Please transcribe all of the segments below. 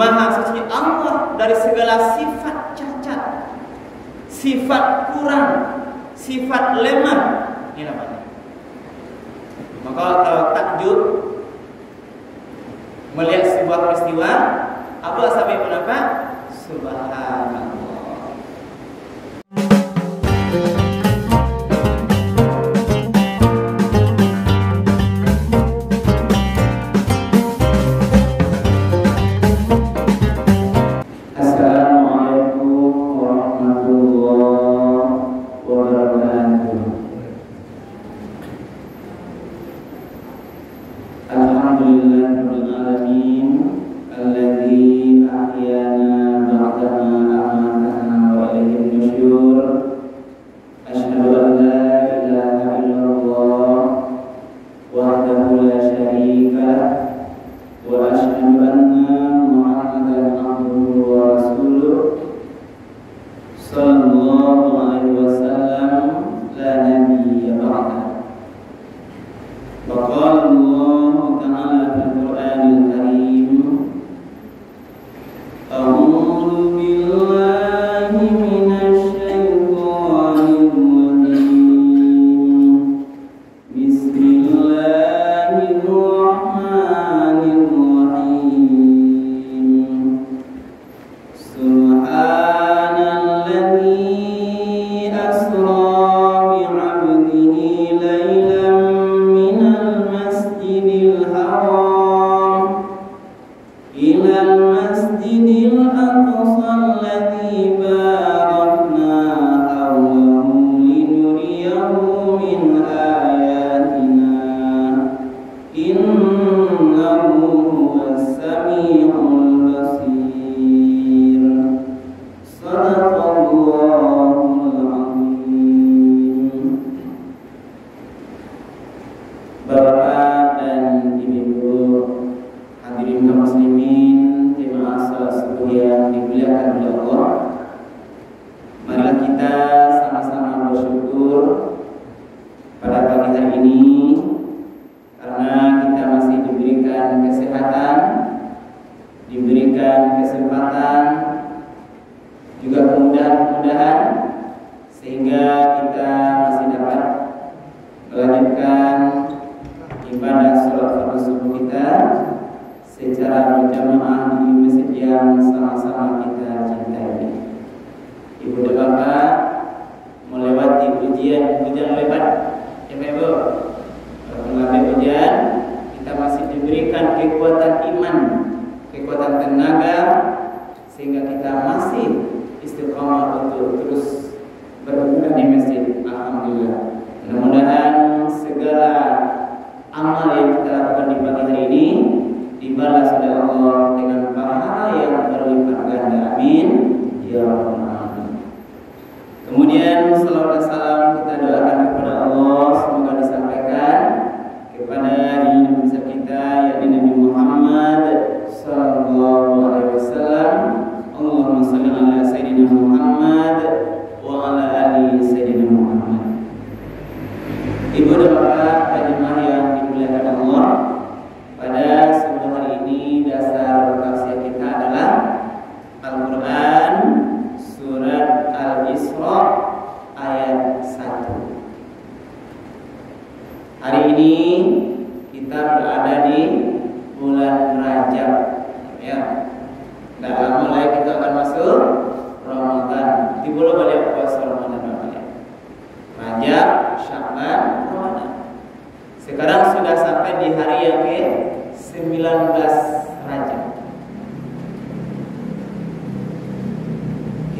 Maha suci Allah dari segala sifat cacat, sifat kurang, sifat lemah. Ini namanya. Maka kalau takjub melihat sebuah peristiwa, apa sampai menapa? Subhanallah.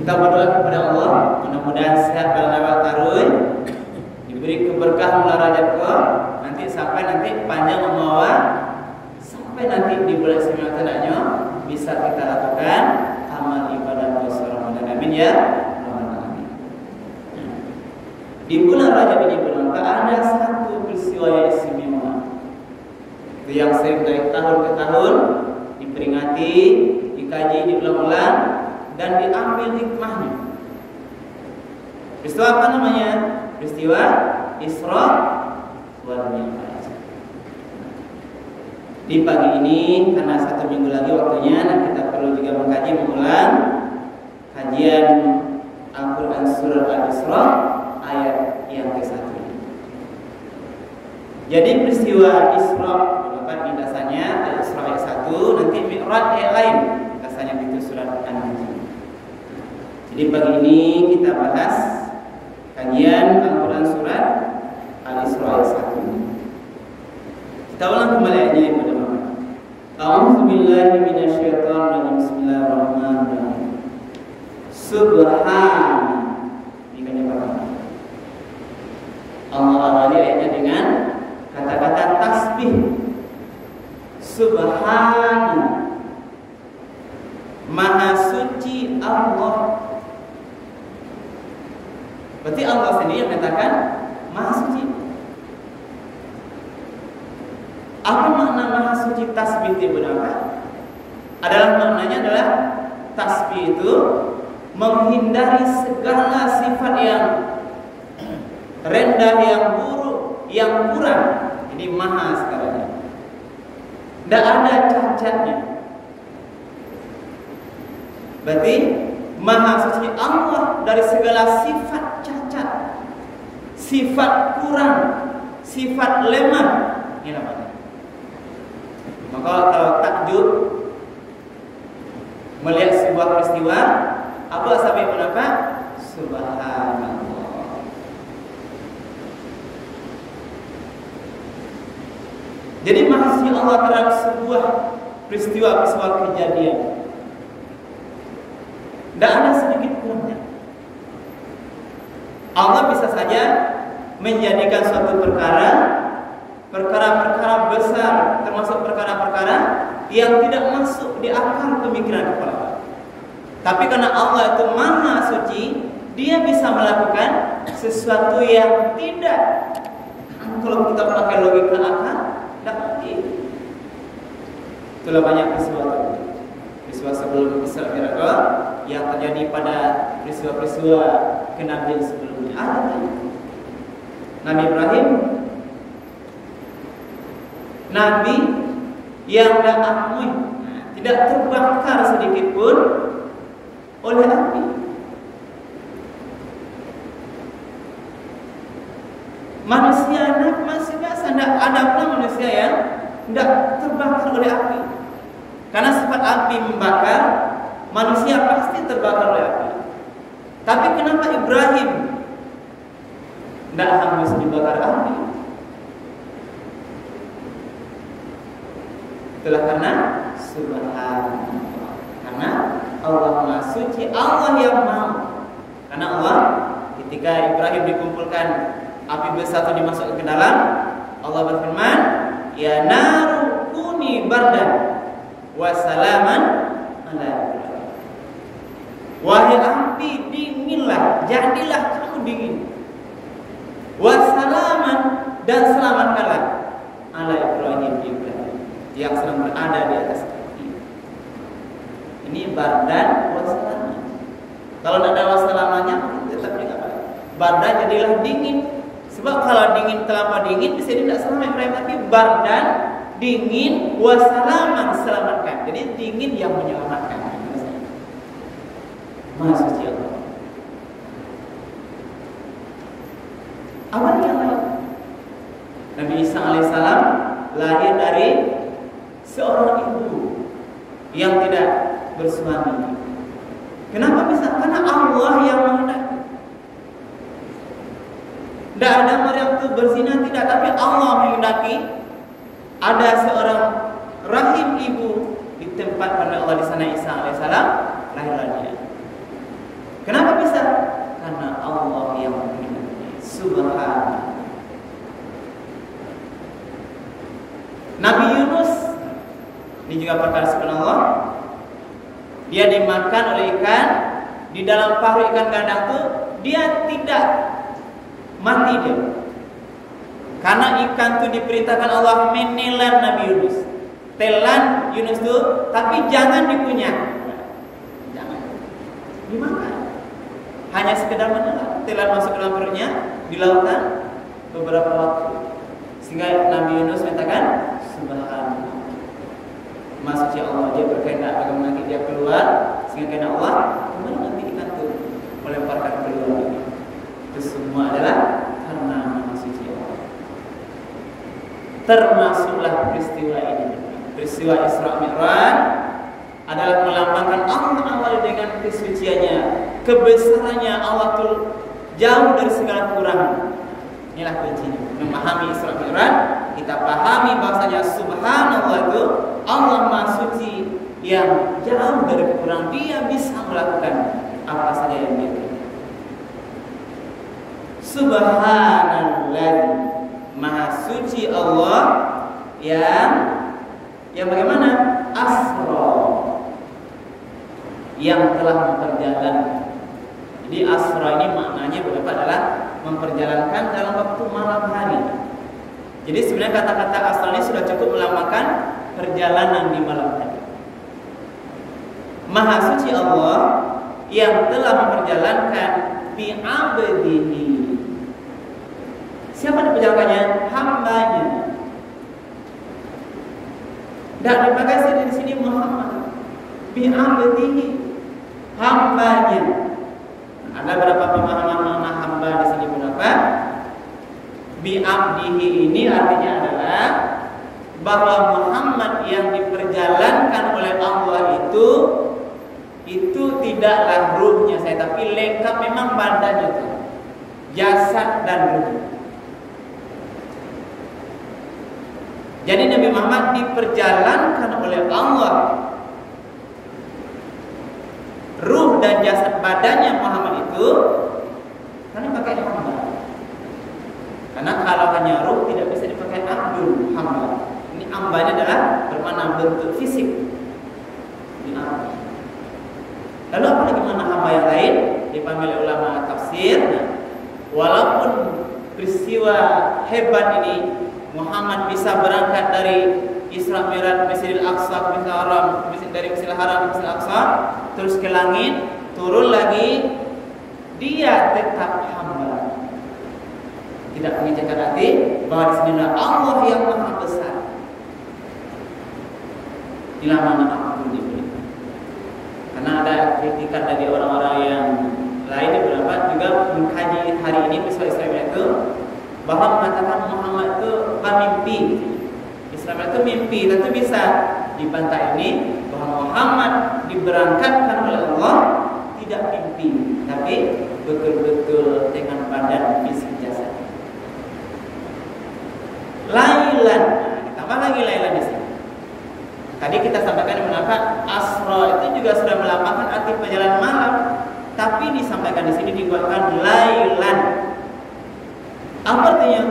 Kita berdoa kepada Allah, mudah-mudahan sehat dalam awal tarun, diberi keberkahan bulan Rajab ke, nanti sampai nanti panjang membawa sampai nanti di bulan 9 tandanya bisa kita lakukan amal ibadah puasa Ramadan. Amin ya. Di bulan Rajab ini bermaka ada satu peristiwa yang istimewa, itu yang sering dari tahun ke tahun diperingati, dikaji, diulang-ulang, dan diambil hikmahnya. Peristiwa apa namanya? Peristiwa Isra wal Mi'raj. Di pagi ini karena 1 minggu lagi waktunya, dan kita perlu kajian Al-Quran Surah Al-Isra ayat yang ke-1. Jadi peristiwa Isra di dasarnya Al-Isra ayat 1, nanti Mi'raj ayat lain dasarnya itu surat An-Najm. Jadi pagi ini kita bahas kajian Al-Quran Surat Al-Isra ayat 1. Kita ulang kembali ayatnya yang pertama. A'udzu billahi minasyaitonir rajim. Bismillahirrahmanirrahim. Subhan. Ini kan yang pertama. Allah awali ayatnya dengan kata-kata tasbih. Subhan. Maha suci Allah. Berarti Allah sendiri yang mengatakan maha suci. Apa makna maha suci tasbih itu benar? Adalah maknanya adalah tasbih itu menghindari segala sifat yang rendah, yang buruk, yang kurang. Ini maha sekarang. Tidak ada cacatnya. Berarti maha suci Allah dari segala sifat cacat, sifat kurang, sifat lemah. Ini namanya. Maka kalau takjub melihat sebuah peristiwa, apa sampai berapa? Subhanallah. Jadi maha suci Allah terhadap sebuah peristiwa kejadian. Tidak ada sedikit kurangnya. Allah bisa saja menjadikan suatu perkara-perkara besar, termasuk perkara-perkara yang tidak masuk di akal pemikiran kepala. Tapi karena Allah itu maha suci, Dia bisa melakukan sesuatu yang tidak, kalau kita pakai logika akal, tidak mungkin. Itulah banyak peristiwa sebelum Isra Mi'raj yang terjadi pada peristiwa-peristiwa kenabian sebelumnya. Ada Nabi Ibrahim, Nabi yang tidak terbakar sedikit pun oleh api. Manusia masih biasa, ada pula manusia yang tidak terbakar oleh api. Karena sifat api membakar, manusia pasti terbakar oleh api. Tapi kenapa Ibrahim tidak harus dibakar api? Itulah karena Subhanallah. Karena Allah Maha Suci, Allah yang mau. Karena Allah ketika Ibrahim dikumpulkan api besar itu dimasukkan ke dalam, Allah berfirman, ya naru kuni bardan wa salaman ala Ibrahim. Wahai api, dinginlah, jadilah kamu dingin. Wa salaman, dan selamatkanlah ala Ibrahim yang sedang berada di atas api. Ini bardan wa salaman. Kalau tidak ada wassalamanya tetap dikatakan bardan, jadilah dingin. Sebab kalau dingin, terlalu dingin bisa tidak selamat Ibrahim, tapi bardan, dingin, wassalaman, selamatkan. Jadi dingin yang menyelamatkan. Maha suci Allah. Apa yang lain? Nabi Isa alaihissalam lahir dari seorang ibu yang tidak bersuami. Kenapa bisa? Karena Allah yang menghendaki. Tidak ada Maryam itu berzina, tidak, tapi Allah menghendaki ada seorang rahim ibu ditempatkan oleh Allah di sana, Isa alaihissalam, lahirlah dia. Kenapa bisa? Karena Allah yang menghendaki. Subhanallah. Nabi Yunus, ini juga perkara subhanallah, dia dimakan oleh ikan, di dalam paru ikan gadang itu dia tidak mati dia. Karena ikan itu diperintahkan Allah menelan Nabi Yunus. Telan Yunus itu, tapi jangan dikunyah. Jangan dimakan. Hanya sekedar menelan. Telan masuk ke dalam perutnya, di lautan beberapa waktu. Sehingga Nabi Yunus mengatakan, Subhanallah. Maksudnya Allah, dia berkehendak bagaimana nanti dia keluar, sehingga kehendak Allah kembali nanti ikan itu dilemparkan keluar. Itu semua adalah karena Maha Suci Allah. Termasuklah peristiwa ini. Peristiwa Isra Mi'raj adalah melambangkan Allah awal dengan kesuciannya, kebesarannya. Allah tuh jauh dari segala kekurangan. Inilah kuncinya. Memahami Isra Mi'raj, kita pahami bahwasanya Subhanallah itu Allah Maha Suci yang jauh dari kekurangan. Dia bisa melakukan apa saja yang dia ingin. Subhanallah, Maha Suci Allah yang bagaimana? Asra, yang telah memperjalankan. Jadi asra ini maknanya berapa adalah memperjalankan dalam waktu malam hari. Jadi sebenarnya kata-kata asra ini sudah cukup melambangkan perjalanan di malam hari. Maha Suci Allah yang telah memperjalankan bi abdihi. Siapa diperjalankannya? Hambanya. Dan dipakai di sini Muhammad bi abdihi, hambanya. Ada berapa pemahaman makna hamba di sini berapa? Bi abdihi ini artinya adalah bahwa Muhammad yang diperjalankan oleh Allah itu tidaklah ruhnya saya, tapi lengkap memang badannya itu, jasad dan ruh. Jadi Nabi Muhammad diperjalankan oleh Allah, ruh dan jasad badannya Muhammad itu karena pakai hamba. Karena kalau hanya ruh tidak bisa dipakai abdul, hamba. Ini hambanya adalah bermakna bentuk fisik. Ini hamba. Lalu apa lagi mana hamba yang lain? Dipahami oleh ulama tafsir. Walaupun peristiwa hebat ini Muhammad bisa berangkat dari Isra Mi'raj Masjidil Aqsa ke Haram, dari Masjidil Haram ke Masjidil Aqsa, terus ke langit, turun lagi, dia tetap hamba. Tidak menginjakan hati bahwa di sini Allah yang Maha Besar. Inilah mana aku diberi. Karena ada kritikan dari orang-orang yang lain beberapa juga mengkaji hari ini peristiwa Isra Mi'raj itu, bahwa mengatakan Muhammad itu mimpi. Isra Mi'raj itu mimpi, tentu bisa dibantah ini bahwa Muhammad diberangkatkan oleh Allah tidak mimpi, tapi betul-betul dengan badan fisik jasad. Lailan, ditambah lagi lailan di sini. Tadi kita sampaikan mengapa asra itu juga sudah melambangkan arti perjalanan malam, tapi disampaikan di sini dibuatkan lailan. Apa artinya?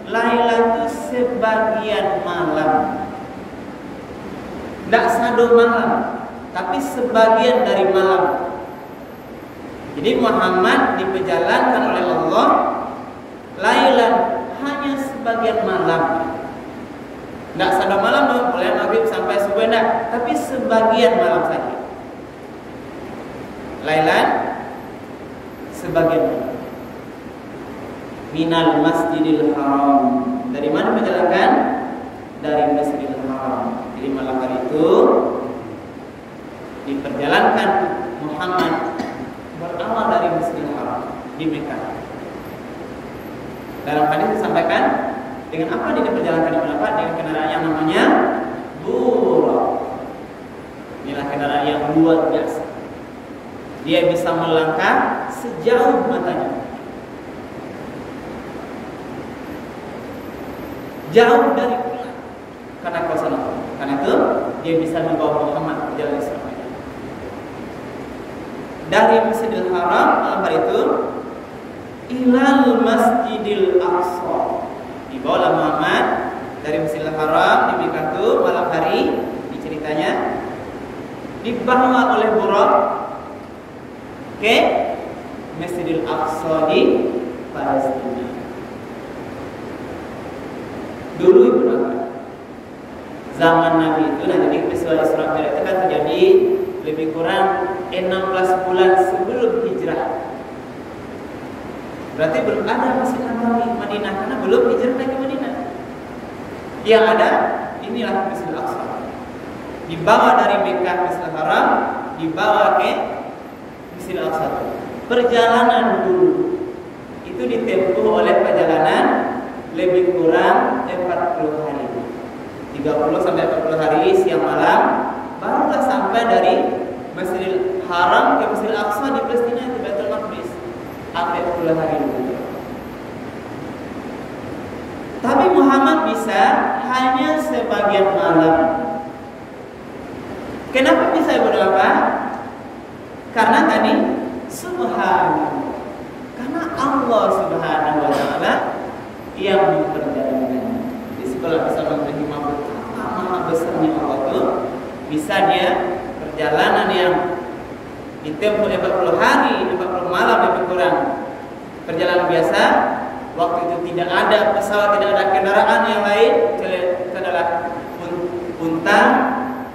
Lailan itu sebagian malam. Tidak satu malam, tapi sebagian dari malam. Jadi Muhammad diperjalankan oleh Allah lailan, hanya sebagian malam. Tidak satu malam, mulai maghrib sampai subuh, tidak, tapi sebagian malam saja. Lailan, sebagian malam. Minal Masjidil Haram. Dari mana menjalankan? Dari Masjidil Haram. Jadi malam hari itu diperjalankan Muhammad berawal dari Masjidil Haram di Mekah. Dalam hadis disampaikan dengan apa dia diperjalankan di Mekah? Dengan kendaraan yang namanya Buraq. Inilah kendaraan yang luar biasa. Dia bisa melangkah sejauh matanya, jauh dari Quran, karena kuasa Allah. Karena itu dia bisa membawa Muhammad berjalan Isra Mi'raj dari Masjidil Haram malam hari itu ilal Masjidil Aqsa. Dibawa Muhammad dari Masjidil Haram di Mekah itu malam hari, diceritanya dibawa oleh Buraq ke Masjidil Aqsa di Palestina. Dulu Ibu Bapak, zaman Nabi itu, nah jadi peristiwa Isra Mi'raj itu kan terjadi lebih kurang 16 bulan sebelum hijrah. Berarti belum ada Masjid Nabawi Madinah, karena belum hijrah lagi ke Madinah. Yang ada inilah Masjid Aqsa. Dibawa dari Mekah Masjidil Haram, dibawa ke Masjid Aqsa. perjalanan dulu itu ditempuh oleh perjalanan lebih kurang 40 hari, 30 sampai 40 hari siang malam, barulah sampai dari Masjidil Haram ke Masjidil Aqsa di Palestina itu Baitul Maqdis, 40 hari dulu. Tapi Muhammad bisa hanya sebagian malam. Kenapa bisa berapa? Karena tadi Subhanallah, karena Allah Subhanahu wa Ta'ala yang memperjalankannya. Di sebelah bisa menerima betapa maha besarnya Allah itu, bisa dia perjalanan yang ditempuh 40 hari, 40 malam lebih kurang perjalanan biasa. Waktu itu tidak ada pesawat, tidak ada kendaraan yang lain, itu adalah unta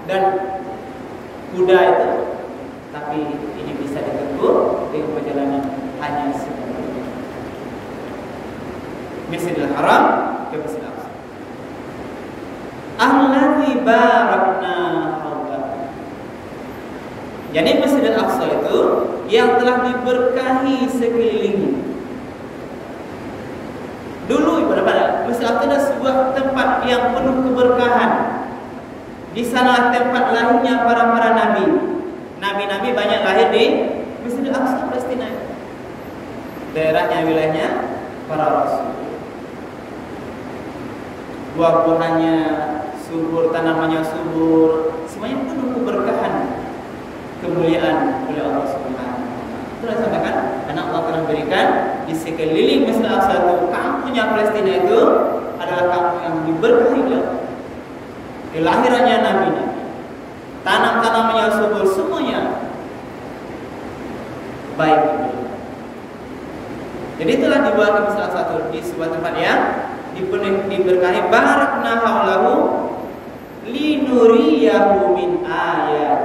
dan kuda itu. Tapi ini bisa ditempuh dengan perjalanan hanya sebentar. Masjidil Haram ke Masjidil Aqsa. Alladzi barakna haulahu. Jadi Masjidil Aqsa itu yang telah diberkahi sekelilingnya. Dulu pada Masjidil Aqsa adalah sebuah tempat yang penuh keberkahan. Di sana tempat lahirnya para nabi. Nabi-nabi banyak lahir di Masjidil Aqsa Palestina. Daerahnya, wilayahnya para rasul. Buah-buahannya subur, tanamannya subur, semuanya penuh keberkahan, kemuliaan oleh Allah Subhanahu. Itulah sampaikan, karena Allah telah berikan di sekeliling Masjidil Aqsa itu, kampungnya Palestina itu adalah kampung yang diberkahi oleh Allah. Kelahirannya nabi-nabi, tanam-tanamannya subur, semuanya baik. Jadi itulah dibuat Masjidil Aqsa di sebuah tempat yang diberkahi. Barakna haulahu linuriyahu min ayat.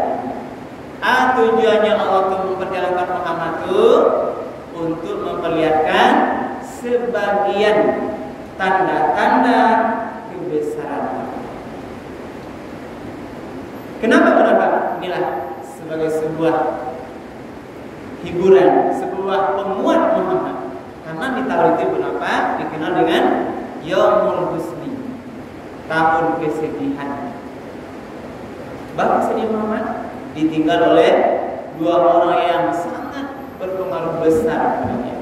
Tujuannya Allah untuk memperjalankan Muhammad itu untuk memperlihatkan sebagian tanda-tanda kebesaran. Kenapa berapa? Inilah sebagai sebuah hiburan, sebuah penguat Muhammad. Karena di tahun itu berapa dikenal dengan Yaumul Husni, tahun kesedihan. Bahkan sedih Muhammad ditinggal oleh dua orang yang sangat berpengaruh besar kepadanya.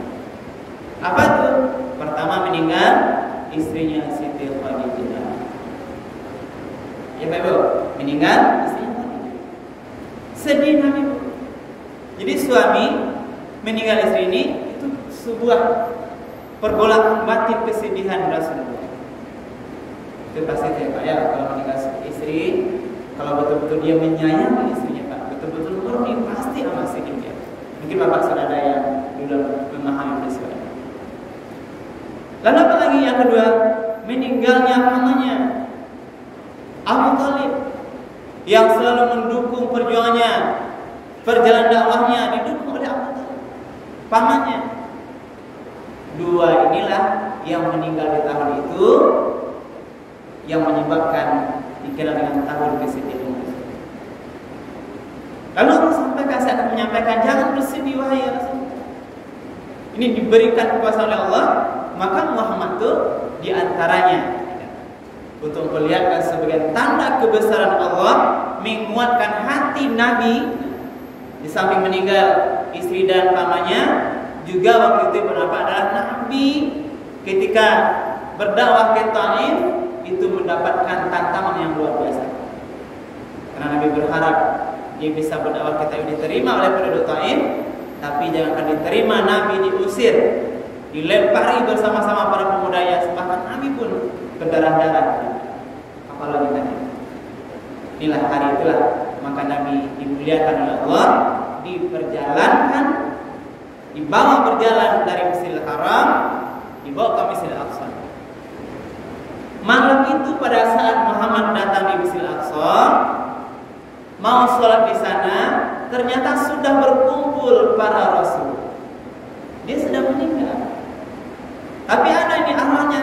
Apa itu? Pertama meninggal istrinya Siti Khadijah. Ya Ibu, meninggal istrinya Khadijah. Sedih Nabi. Jadi suami meninggal istri ini itu sebuah pergolakan batin kesedihan Rasulullah. Itu pasti Pak ya, kalau meninggal istri, kalau betul-betul dia menyayangi istrinya Pak, betul-betul murni, pasti amat sedih dia. Mungkin Bapak sudah ada yang dulu memahami peristiwa ini. Lalu apa lagi yang kedua? Meninggalnya pamannya Abu Thalib yang selalu mendukung perjuangannya, perjalanan dakwahnya didukung oleh Abu Thalib, pamannya. Dua inilah yang meninggal di tahun itu yang menyebabkan dikenal dengan tahun kesedihan. Lalu Allah sampaikan, saya akan menyampaikan, jangan bersedih wahai Rasul. Ini diberikan kuasa oleh Allah, maka Muhammad itu diantaranya untuk memperlihatkan sebagai tanda kebesaran Allah, menguatkan hati Nabi. Di samping meninggal istri dan pamannya, juga waktu itu berapa adalah Nabi ketika berdakwah ke Taif itu mendapatkan tantangan yang luar biasa. Karena Nabi berharap dia bisa berdakwah ke Taif diterima oleh penduduk Taif, tapi jangankan diterima, Nabi diusir, dilempari bersama-sama para pemudanya, bahkan Nabi pun berdarah-darah. Apalagi tadi. Inilah hari itulah maka Nabi dimuliakan oleh Allah, diperjalankan, dibawa berjalan dari Masjidil Haram, dibawa ke Masjidil Aqsa. Malam itu pada saat Muhammad datang di Masjidil Aqsa, mau sholat di sana, ternyata sudah berkumpul para rasul. Dia sudah meninggal. Tapi ada ini arwahnya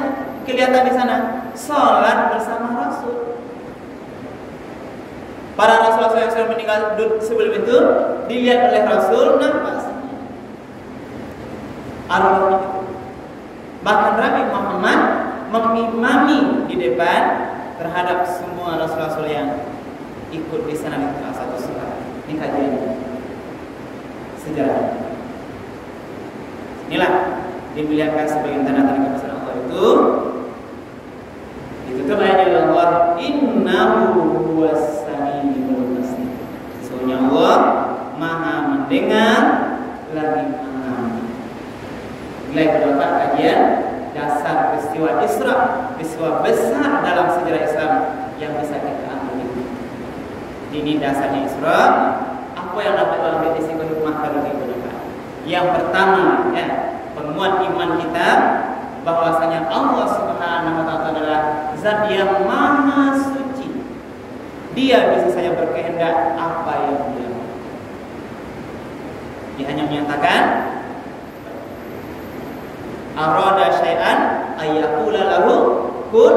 kelihatan di sana, sholat bersama rasul. Para rasul yang sudah meninggal sebelum itu dilihat oleh Rasul, nampak arwahnya itu. Bahkan Nabi Muhammad mengimami di depan terhadap semua rasul-rasul yang ikut di sana di salah satu surat. Ini kajian sejarah. Inilah dimuliakan sebagai tanda-tanda kebesaran Allah itu. Ditutup ayatnya oleh Allah, innahu huwas samiul basir. Sesungguhnya Allah Maha mendengar lagi Maha melihat. Nilai beberapa kajian dasar peristiwa Isra, peristiwa besar dalam sejarah Islam yang bisa kita ambil. Ini dasarnya Isra. Apa yang dapat diambil dari hikmah kalau digunakan? Yang pertama, ya, penguat iman kita bahwasanya Allah Subhanahu wa taala adalah zat yang maha suci. Dia bisa saja berkehendak apa yang dia mau. Dia hanya menyatakan arada syai'an ayyaqula lahu kun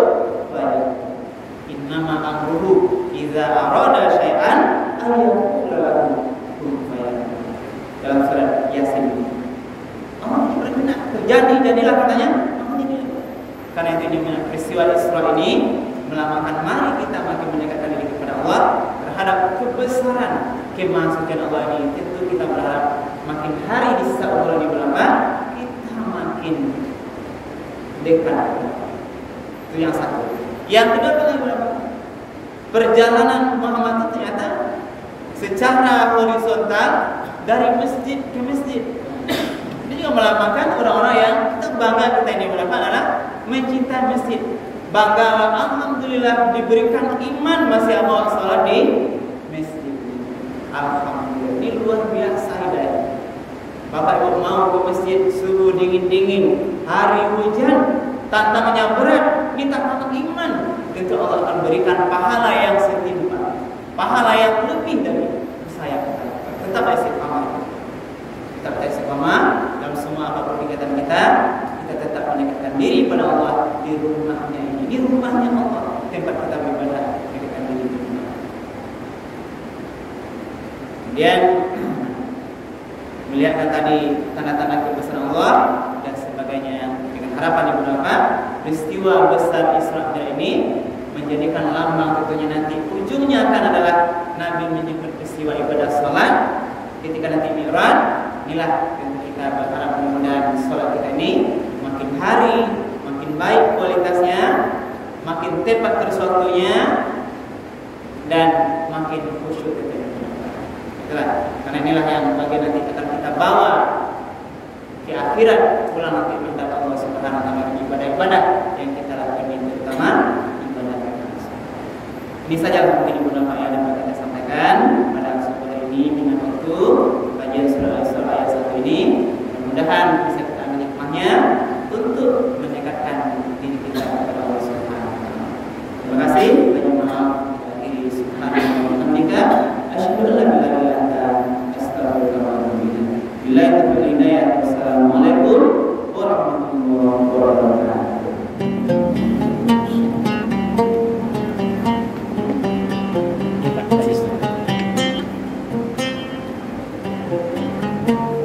fayakun. Innama amruhu idza arada syai'an ayyaqula lahu kun fayakun. Dalam surat Yasin. Allah berkehendak terjadi, jadilah katanya. Karena itu peristiwa Isra ini melambangkan mari kita makin mendekatkan diri kepada Allah terhadap kebesaran kemahasucian Allah ini. Tentu kita berharap makin hari di sisa umur ini berapa kita makin dekat. Itu yang satu. Yang kedua adalah berapa? Perjalanan Muhammad itu ternyata secara horizontal dari masjid ke masjid. Ini juga melambangkan orang-orang yang kita bangga kita ini berapa adalah mencintai masjid. Bangga alhamdulillah diberikan iman masih mau salat di masjid. Alhamdulillah, ini luar biasa hidayah. Bapak Ibu mau ke masjid subuh dingin-dingin, hari hujan, tantangannya berat, kita tantangan iman, tentu Allah akan berikan pahala yang setimpal, pahala yang lebih dari saya. Tetap istiqamah. Tetap istiqamah dalam semua apapun kegiatan kita. Kita tetap mendekatkan diri pada Allah di rumahnya ini, di rumahnya Allah, tempat kita beribadah, mendekatkan diri di rumah. Kemudian melihatkan tadi tanda-tanda kebesaran Allah dan sebagainya dengan harapan ibu bapak, peristiwa besar Isra ini menjadikan lambang tentunya nanti ujungnya akan adalah Nabi menyebut peristiwa ibadah sholat ketika nanti Mi'raj. Inilah tentu kita berharap mudah-mudahan sholat kita ini makin hari makin baik kualitasnya, makin tepat tersuatunya, dan makin khusyuk tentunya. Itulah, karena inilah yang bagian nanti akan kita bawa ke akhirat pulang nanti mendapat Allah Subhanahu wa taala ibadah-ibadah yang kita lakukan ini, terutama ibadah kita. Ini saja mungkin ibu bapak yang dapat kita sampaikan pada sore hari ini dengan waktu kajian surah Isra ayat 1 ini. Mudah-mudahan bisa kita ambil hikmahnya untuk mendekatkan diri kita kepada Allah Subhanahu wa taala. Terima kasih. Banyak maaf. Akhiri subhanallahi wa bihamdika asyhadu an la ilaha illa anta astaghfiruka wa atubu ilaik. Billahi taufiq wal hidayah. Wassalamualaikum warahmatullahi wabarakatuh. Thank you.